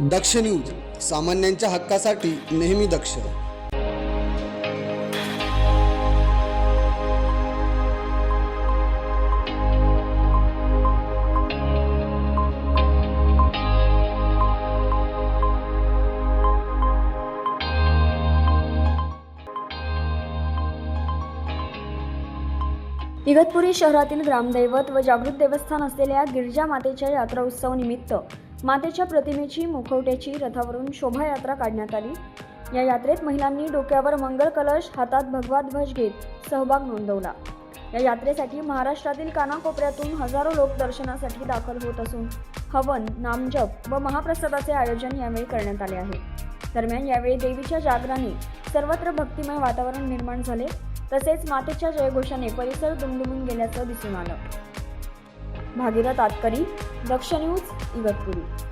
दक्ष news, सामान्यांच्या हक्कासाठी नेहमी दक्ष. इगतपुरी शहरातील ग्रामदैवत व जागृत देवस्थान असलेल्या गिरजा मातेच्या यात्रा उत्सव निमित्त मातेच्या प्रतिमेची मुखवट्याची रथावरून शोभायात्रा काढण्यात आली. या यात्रेत महिलांनी डोक्यावर मंगल कलश, हातात भगवा ध्वज घेत सहभाग नोंदवला. या यात्रेसाठी महाराष्ट्रातील कानाकोपऱ्यातून हजारो लोक दर्शनासाठी दाखल होत असून हवन, नामजप व महाप्रसादाचे आयोजन यावेळी करण्यात आले आहे. दरम्यान यावेळी देवीच्या जागराने सर्वत्र भक्तिमय वातावरण निर्माण झाले. तसेच मातेच्या जयघोषाने परिसर दुमदुमून गेल्याचं दिसून आलं. भागीरथ आतकरी, दक्ष न्यूज, इगतपुरी.